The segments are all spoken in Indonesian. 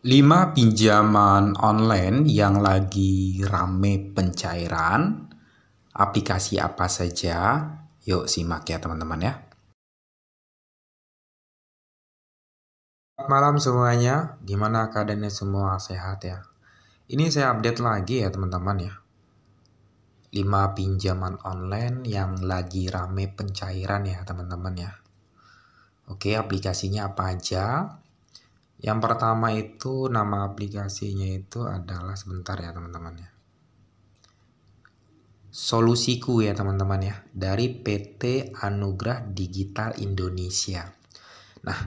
5 pinjaman online yang lagi rame pencairan. Aplikasi apa saja? Yuk simak ya teman-teman ya. Selamat malam semuanya. Gimana keadaannya semua, sehat ya? Ini saya update lagi ya teman-teman ya. 5 pinjaman online yang lagi rame pencairan ya teman-teman ya. Oke, aplikasinya apa aja? Yang pertama itu nama aplikasinya itu adalah, sebentar ya teman-teman ya, Solusiku ya teman-teman ya, dari PT Anugrah Digital Indonesia. Nah,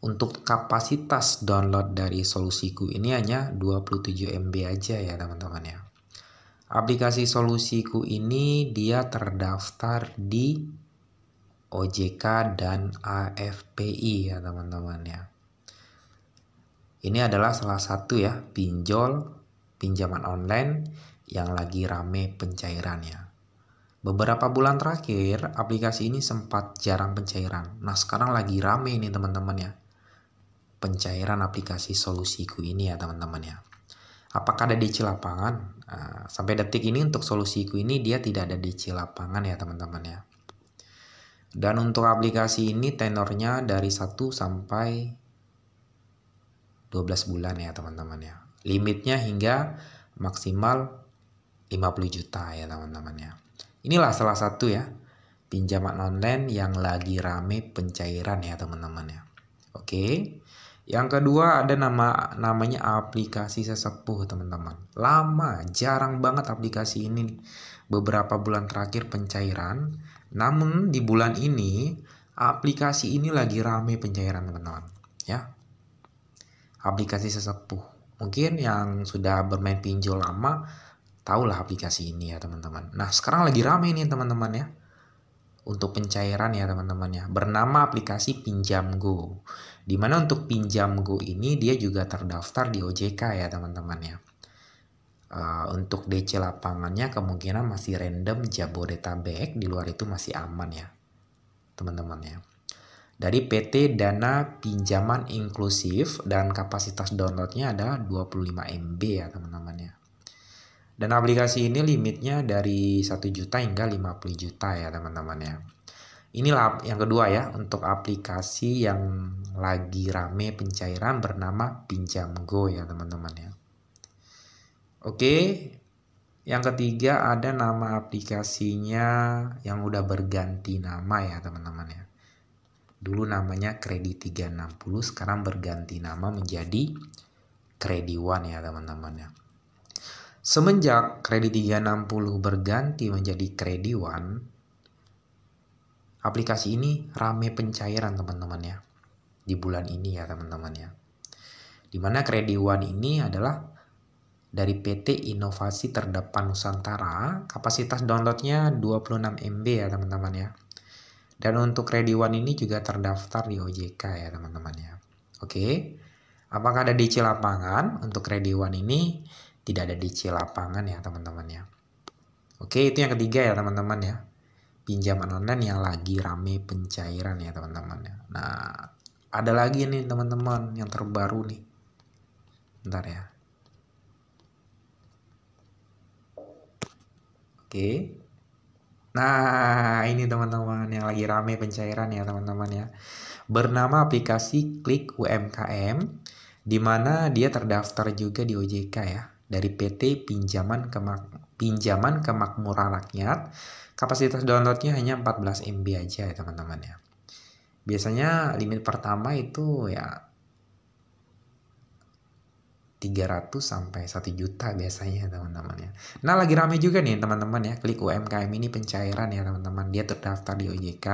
untuk kapasitas download dari Solusiku ini hanya 27 MB aja ya teman-teman ya. Aplikasi Solusiku ini dia terdaftar di OJK dan AFPI ya teman-teman ya. Ini adalah salah satu ya pinjaman online yang lagi rame pencairannya. Beberapa bulan terakhir aplikasi ini sempat jarang pencairan. Nah sekarang lagi rame nih teman-teman ya, pencairan aplikasi Solusiku ini ya teman-teman ya. Apakah ada DC lapangan? Sampai detik ini untuk Solusiku ini dia tidak ada DC lapangan ya teman-teman ya. Dan untuk aplikasi ini tenornya dari 1 sampai 12 bulan ya teman-teman ya. Limitnya hingga maksimal 50 juta ya teman-teman ya. Inilah salah satu ya pinjaman online yang lagi rame pencairan ya teman-teman ya. Oke. Yang kedua ada namanya aplikasi sesepuh teman-teman. Lama, jarang banget aplikasi ini beberapa bulan terakhir pencairan. Namun di bulan ini aplikasi ini lagi rame pencairan teman-teman ya. Aplikasi sesepuh. Mungkin yang sudah bermain pinjol lama tahulah aplikasi ini ya teman-teman. Nah sekarang lagi rame nih teman-teman ya, untuk pencairan ya teman-teman ya, bernama aplikasi Pinjamgo. Dimana untuk Pinjamgo ini dia juga terdaftar di OJK ya teman-teman ya. Untuk DC lapangannya kemungkinan masih random Jabodetabek, di luar itu masih aman ya teman-teman ya. Dari PT Dana Pinjaman Inklusif dan kapasitas downloadnya ada 25 MB ya teman-teman ya. Dan aplikasi ini limitnya dari 1 juta hingga 50 juta ya teman-teman ya. Inilah yang kedua ya untuk aplikasi yang lagi rame pencairan bernama Pinjamgo ya teman-teman ya. Oke, yang ketiga ada nama aplikasinya yang udah berganti nama ya teman-teman ya. Dulu namanya Kredi 360, sekarang berganti nama menjadi Kredi One ya teman-teman ya. Semenjak Kredi 360 berganti menjadi Kredi One, aplikasi ini rame pencairan teman-teman ya di bulan ini ya teman-teman ya. Dimana Kredi One ini adalah dari PT Inovasi Terdepan Nusantara, kapasitas downloadnya 26 MB ya teman-teman ya. Dan untuk Kredi One ini juga terdaftar di OJK ya teman-teman ya. Oke, apakah ada DC lapangan? Untuk Kredi One ini tidak ada DC lapangan ya teman-teman ya. Oke, itu yang ketiga ya teman-teman ya, pinjaman online yang lagi rame pencairan ya teman-teman ya. Nah ada lagi nih teman-teman yang terbaru nih, bentar ya. Oke, nah ini teman-teman yang lagi rame pencairan ya teman-teman ya, bernama aplikasi Klik UMKM, di mana dia terdaftar juga di OJK ya, dari PT Pinjaman Kemakmuran Rakyat. Kapasitas downloadnya hanya 14 MB aja ya teman-teman ya. Biasanya limit pertama itu ya 300 sampai 1 juta biasanya teman-teman ya. Nah lagi rame juga nih teman-teman ya, Klik UMKM ini pencairan ya teman-teman. Dia terdaftar di OJK,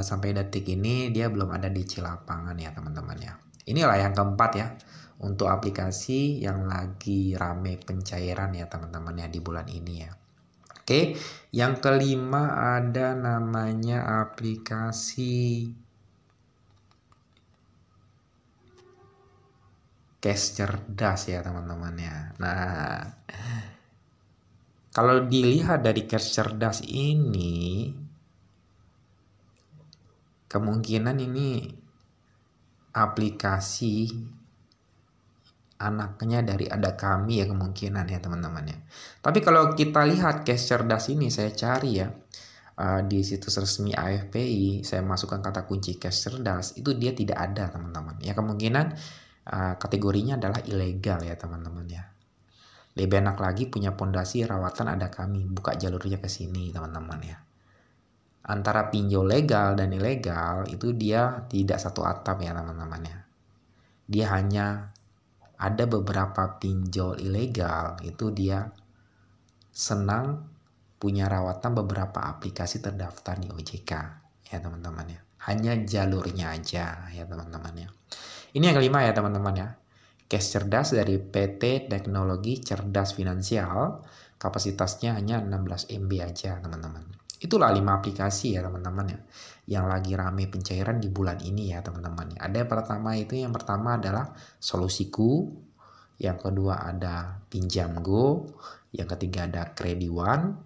sampai detik ini dia belum ada DC lapangan ya teman-teman ya. Inilah yang keempat ya untuk aplikasi yang lagi rame pencairan ya teman-teman ya di bulan ini ya. Oke, yang kelima ada namanya aplikasi Cash Cerdas ya teman-teman ya. Nah, kalau dilihat dari Cash Cerdas ini, kemungkinan ini aplikasi anaknya dari Ada Kami ya kemungkinan ya teman-teman ya. Tapi kalau kita lihat cash cerdas ini, saya cari ya di situs resmi AFPI, saya masukkan kata kunci cash cerdas, itu dia tidak ada teman-teman. Ya kemungkinan kategorinya adalah ilegal ya teman-teman ya. Lebih enak lagi punya pondasi rawatan Ada Kami, buka jalurnya ke sini teman-teman ya. Antara pinjol legal dan ilegal itu dia tidak satu atap ya teman-teman ya. Dia hanya ada beberapa pinjol ilegal itu dia senang punya rawatan beberapa aplikasi terdaftar di OJK ya teman-teman ya. Hanya jalurnya aja ya teman-teman ya. Ini yang kelima ya teman-teman ya. Cash cerdas dari PT Teknologi Cerdas Finansial, kapasitasnya hanya 16 MB aja teman-teman. Itulah 5 aplikasi ya teman-teman ya, yang lagi rame pencairan di bulan ini ya teman-teman. Ada yang pertama adalah Solusiku, yang kedua ada Pinjamgo, yang ketiga ada Krediwan,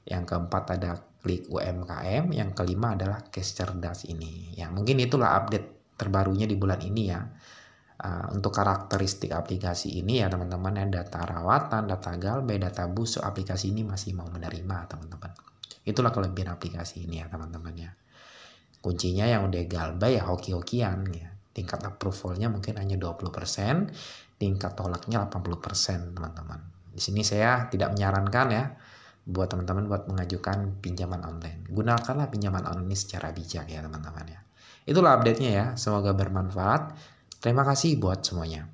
yang keempat ada Klik UMKM, yang kelima adalah Cash Cerdas ini. Ya mungkin itulah update terbarunya di bulan ini ya. Untuk karakteristik aplikasi ini ya teman-teman ya, data rawatan, data galbay, data busuk, aplikasi ini masih mau menerima teman-teman. Itulah kelebihan aplikasi ini ya teman-teman ya. Kuncinya yang udah galbay ya hoki-hokian ya. Tingkat approvalnya mungkin hanya 20%, tingkat tolaknya 80% teman-teman. Di sini saya tidak menyarankan ya buat teman-teman buat mengajukan pinjaman online. Gunakanlah pinjaman online secara bijak ya teman-teman ya. Itulah update-nya ya, semoga bermanfaat. Terima kasih buat semuanya.